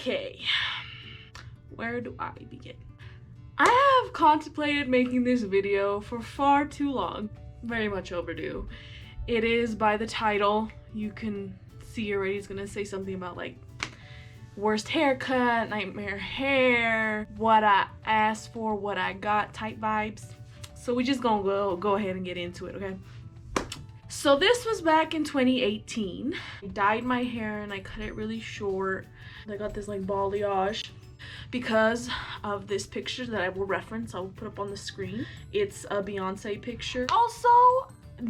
Okay, where do I begin? I have contemplated making this video for far too long. Very much overdue. It is, by the title, you can see already it's gonna say something about like worst haircut, nightmare hair, what I asked for, what I got type vibes. So we just gonna go ahead and get into it, okay? So this was back in 2018. I dyed my hair and I cut it really short. I got this like balayage because of this picture that I will reference. I will put up on the screen. It's a Beyonce picture. Also,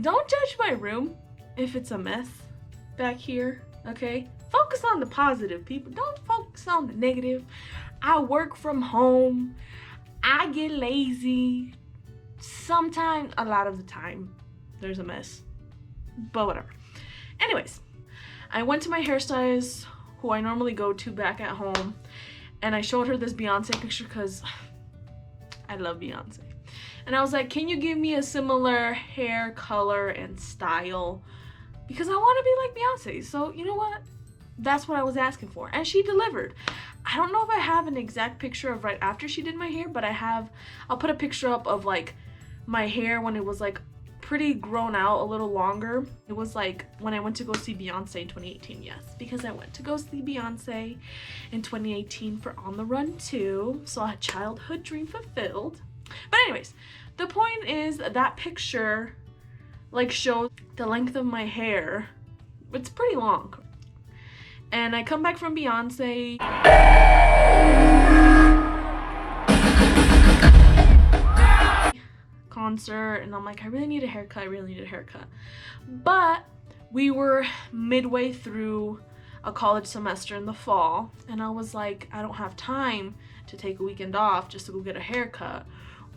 don't judge my room if it's a mess back here, okay? Focus on the positive, people. Don't focus on the negative. I work from home. I get lazy. Sometimes, a lot of the time, there's a mess. But whatever. Anyways, I went to my hairstylist, who I normally go to back at home, and I showed her this Beyonce picture because I love Beyonce. And I was like, can you give me a similar hair color and style? Because I want to be like Beyonce. So you know what? That's what I was asking for. And she delivered. I don't know if I have an exact picture of right after she did my hair, but I'll put a picture up of like my hair when it was like pretty grown out, a little longer. It was like when I went to go see Beyonce in 2018, yes, because I went to go see Beyonce in 2018 for On the Run 2, so a childhood dream fulfilled. But anyways, the point is that picture like shows the length of my hair. It's pretty long. And I come back from Beyonce. Concert, and I'm like, I really need a haircut. But we were midway through a college semester in the fall, and I was like, I don't have time to take a weekend off just to go get a haircut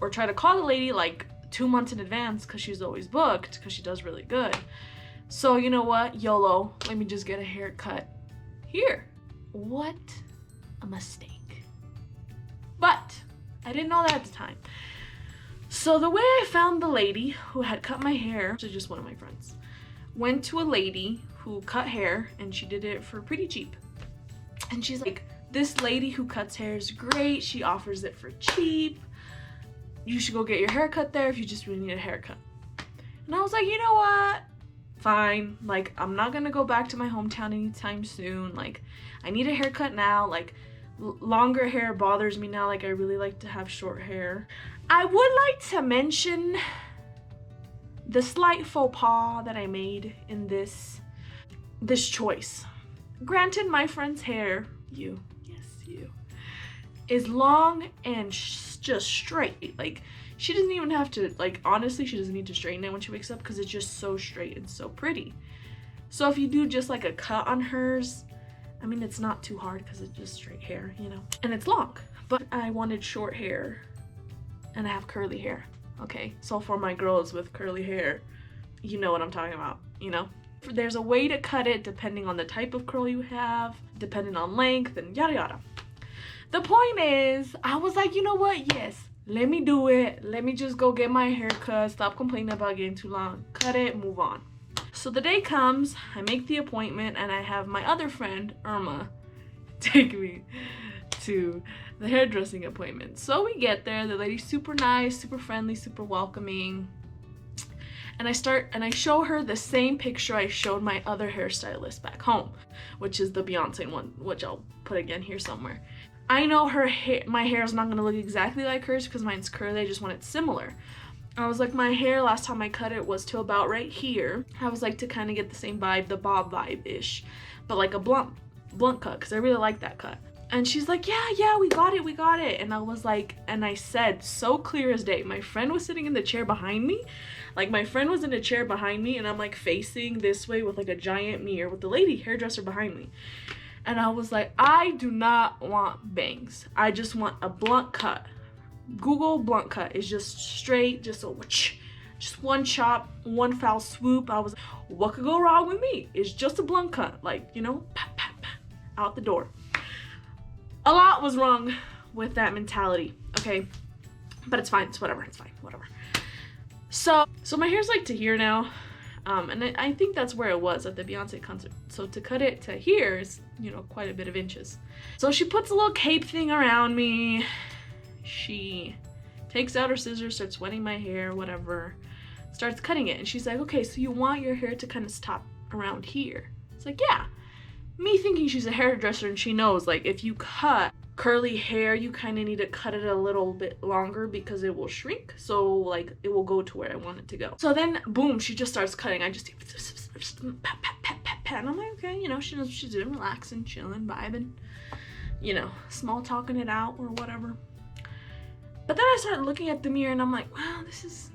or try to call the lady like 2 months in advance because she's always booked because she does really good. So you know what, YOLO, let me just get a haircut here. What a mistake. But I didn't know that at the time. So the way I found the lady who had cut my hair, which is just one of my friends, went to a lady who cut hair, and she did it for pretty cheap. And she's like, this lady who cuts hair is great. She offers it for cheap. You should go get your haircut there if you just really need a haircut. And I was like, you know what? Fine. Like, I'm not gonna go back to my hometown anytime soon. Like, I need a haircut now. Like, longer hair bothers me now. Like, I really like to have short hair. I would like to mention the slight faux pas that I made in this choice. Granted, my friend's hair, you is long and just straight. Like, she doesn't even have to, like, honestly, she doesn't need to straighten it when she wakes up because it's just so straight and so pretty. So if you do just like a cut on hers, I mean, it's not too hard because it's just straight hair, you know, and it's long. But I wanted short hair and I have curly hair. Okay, so for my girls with curly hair, you know what I'm talking about, you know? There's a way to cut it depending on the type of curl you have, depending on length, and yada yada. The point is, I was like, you know what? Yes, let me do it. Let me just go get my hair cut. Stop complaining about getting too long. Cut it, move on. So the day comes, I make the appointment, and I have my other friend, Irma, take me to the hairdressing appointment. So we get there, the lady's super nice, super friendly, super welcoming. And I show her the same picture I showed my other hairstylist back home, which is the Beyonce one, which I'll put again here somewhere. I know my hair is not gonna look exactly like hers because mine's curly, I just want it similar. I was like, my hair last time I cut it was to about right here. I was like, to kind of get the same vibe, the bob vibe-ish, but like a blunt cut, because I really like that cut. And she's like, yeah, we got it. And I was like, and I said so clear as day, my friend was sitting in the chair behind me. Like, my friend was in a chair behind me, and I'm like facing this way with like a giant mirror with the lady hairdresser behind me. And I was like, I do not want bangs. I just want a blunt cut. Google blunt cut. It's just straight, just one chop, one foul swoop. I was, what could go wrong with me? It's just a blunt cut. Like, you know, pat, pat, pat, out the door. A lot was wrong with that mentality, okay? But it's fine, it's whatever, it's fine, whatever. So my hair's like to here now. And I think that's where it was at the Beyonce concert. So to cut it to here is, you know, quite a bit of inches. So she puts a little cape thing around me. She takes out her scissors, starts wetting my hair, whatever, starts cutting it. And she's like, okay, so you want your hair to kind of stop around here? It's like, yeah. Me thinking she's a hairdresser and she knows, like, if you cut curly hair, you kind of need to cut it a little bit longer because it will shrink. So, like, it will go to where I want it to go. So then, boom, she just starts cutting. I just pat, pat, pat, pat, pat. And I'm like, okay, you know, she knows what she's doing, relaxing, chilling, vibing, you know, small talking it out or whatever. But then I started looking at the mirror and I'm like, wow, this is...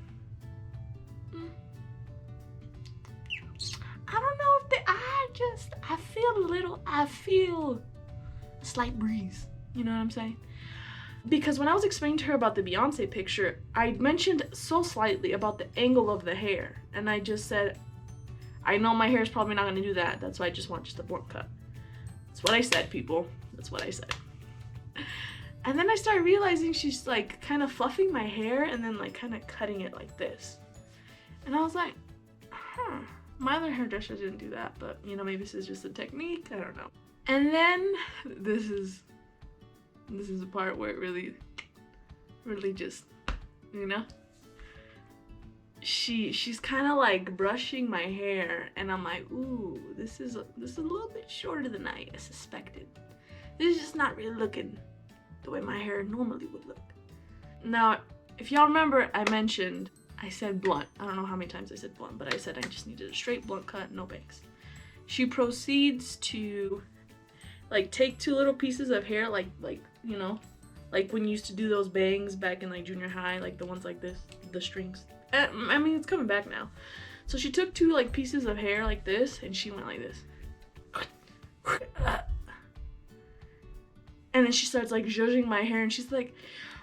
I don't know if I feel a slight breeze. You know what I'm saying? Because when I was explaining to her about the Beyonce picture, I mentioned so slightly about the angle of the hair. And I just said, I know my hair is probably not going to do that. That's why I just want just a blunt cut. That's what I said, people. That's what I said. And then I started realizing she's like kind of fluffing my hair and then like kind of cutting it like this. And I was like, huh. My other hairdresser didn't do that, but you know, maybe this is just a technique. I don't know. And then this is the part where it really just, you know, she's kind of like brushing my hair, and I'm like, ooh, this is a little bit shorter than I suspected. This is just not really looking the way my hair normally would look. Now, if y'all remember, I said blunt. I don't know how many times I said blunt, but I said I just needed a straight blunt cut, no bangs. She proceeds to like take two little pieces of hair, like you know, like when you used to do those bangs back in like junior high, like the ones like this, the strings. I mean, it's coming back now. So she took two like pieces of hair like this, and she went like this. And then she starts like zhuzhing my hair, and she's like,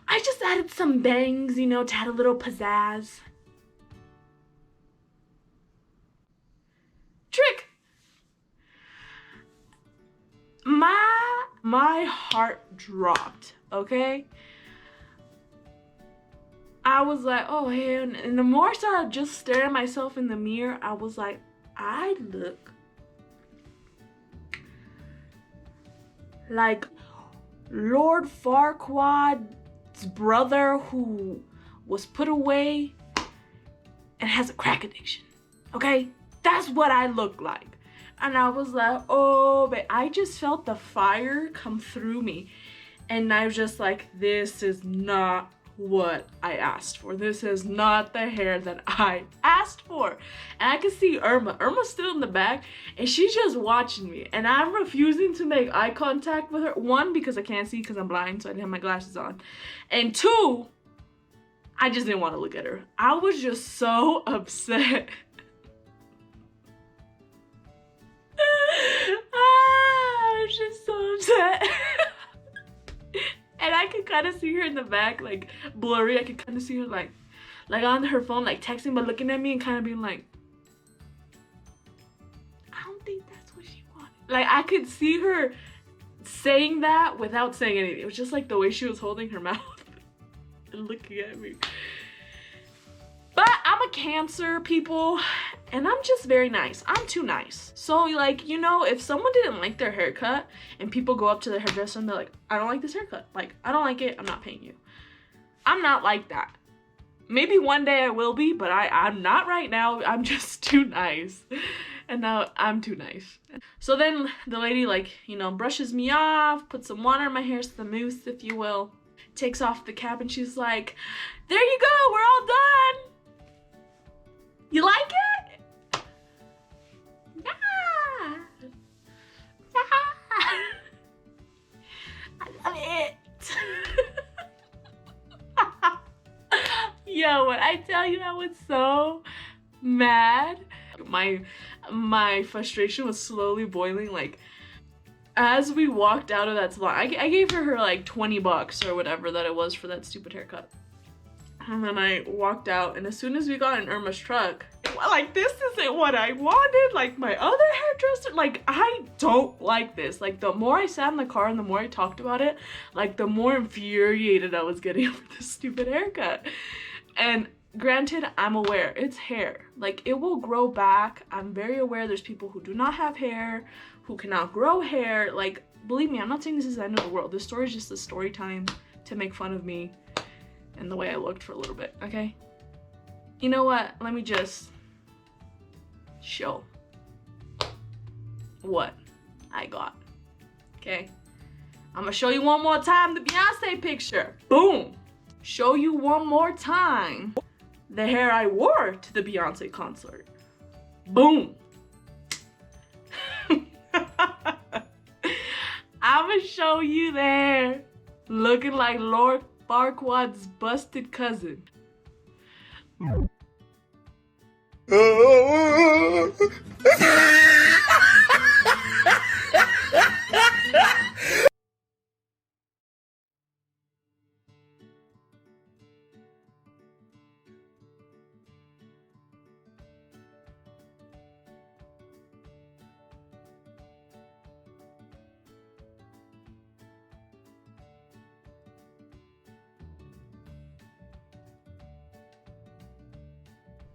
I just added some bangs, you know, to add a little pizzazz. Trick! My heart dropped, okay? I was like, oh hell, and the more I started just staring at myself in the mirror, I was like, I look like Lord Farquaad's brother who was put away and has a crack addiction, okay? That's what I look like. And I was like, oh, but I just felt the fire come through me. And I was just like, this is not what I asked for. This is not the hair that I asked for. And I could see Irma. Irma's still in the back, and she's just watching me. And I'm refusing to make eye contact with her. One, because I can't see because I'm blind, so I didn't have my glasses on. And two, I just didn't want to look at her. I was just so upset. I was just so upset. And I could kind of see her in the back, like blurry. I could kind of see her like on her phone, like texting, but looking at me and kind of being like, I don't think that's what she wanted. Like I could see her saying that without saying anything. It was just like the way she was holding her mouth and looking at me. But I'm a Cancer, people, and I'm just very nice. I'm too nice. So like, you know, if someone didn't like their haircut and people go up to their hairdresser and they're like, I don't like this haircut. Like, I don't like it. I'm not paying you. I'm not like that. Maybe one day I will be, but I'm not right now. I'm just too nice. And now I'm too nice. So then the lady, like, you know, brushes me off, puts some water in my hair, some mousse, if you will, takes off the cap, and she's like, there you go, we're all done. You like it? Yeah. Yeah. I love it. Yo, when I tell you I was so mad, my frustration was slowly boiling. Like, as we walked out of that salon, I gave her like $20 or whatever that it was for that stupid haircut. And then I walked out, and as soon as we got in Irma's truck, like, this isn't what I wanted. Like, my other hairdresser, like, I don't like this. Like, the more I sat in the car and the more I talked about it, like, the more infuriated I was getting over this stupid haircut. And Granted, I'm aware it's hair. Like, it will grow back. I'm very aware there's people who do not have hair, who cannot grow hair. Like, believe me, I'm not saying this is the end of the world. This story is just a story time to make fun of me and the way I looked for a little bit, okay? You know what? Let me just show what I got, okay? I'm gonna show you one more time the Beyonce picture. Boom! Show you one more time the hair I wore to the Beyonce concert. Boom! I'ma show you there looking like Lord Farquaad's busted cousin.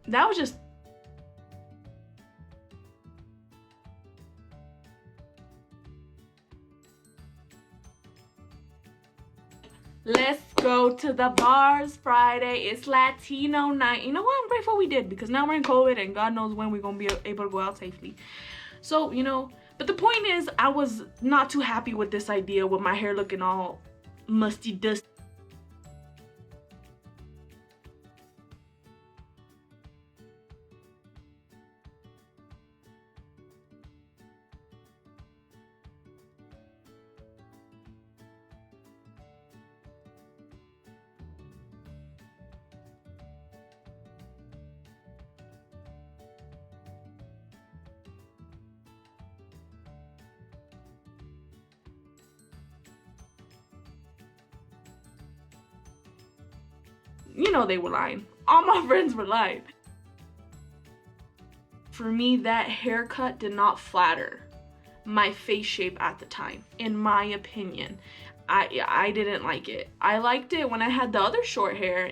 That was just let's go to the bars Friday. It's Latino night. You know what? I'm grateful we did, because now we're in COVID and God knows when we're gonna be able to go out safely. So, you know, but the point is, I was not too happy with this idea with my hair looking all musty, dusty. You know they were lying. All my friends were lying. For me, that haircut did not flatter my face shape at the time, in my opinion. I didn't like it. I liked it when I had the other short hair.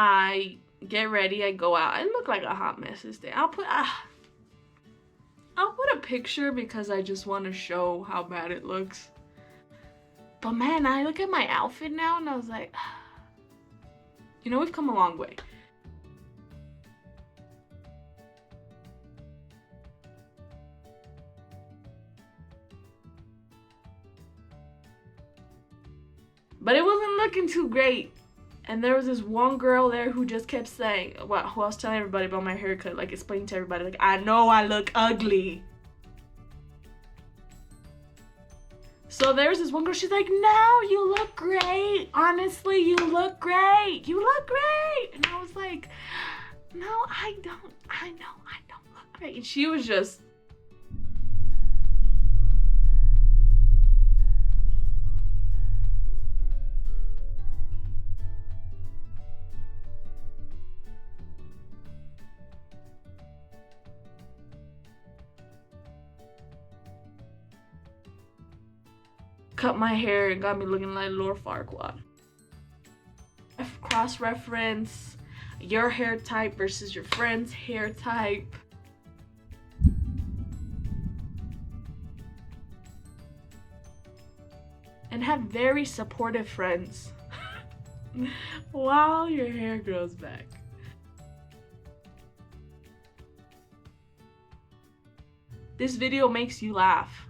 I get ready, I go out. I look like a hot mess this day. I'll put a picture because I just want to show how bad it looks. But man, I look at my outfit now and I was like, you know, we've come a long way. But it wasn't looking too great. And there was this one girl there who just kept saying, well, who I was telling everybody about my haircut, like explaining to everybody, like, I know I look ugly. So there's this one girl, she's like, no, you look great. Honestly, you look great. You look great. And I was like, no, I don't. I know I don't look great. And she was just, cut my hair and got me looking like Lord Farquaad. Cross-reference your hair type versus your friend's hair type. And have very supportive friends while your hair grows back. This video makes you laugh.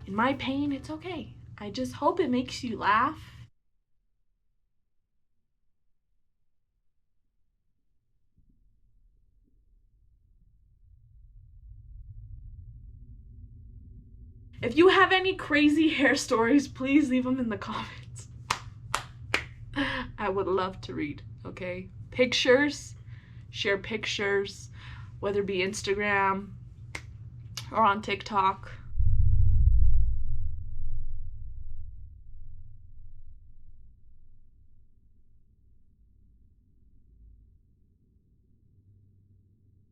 In my pain, it's okay. I just hope it makes you laugh. If you have any crazy hair stories, please leave them in the comments. I would love to read, okay? Pictures, share pictures, whether it be Instagram or on TikTok.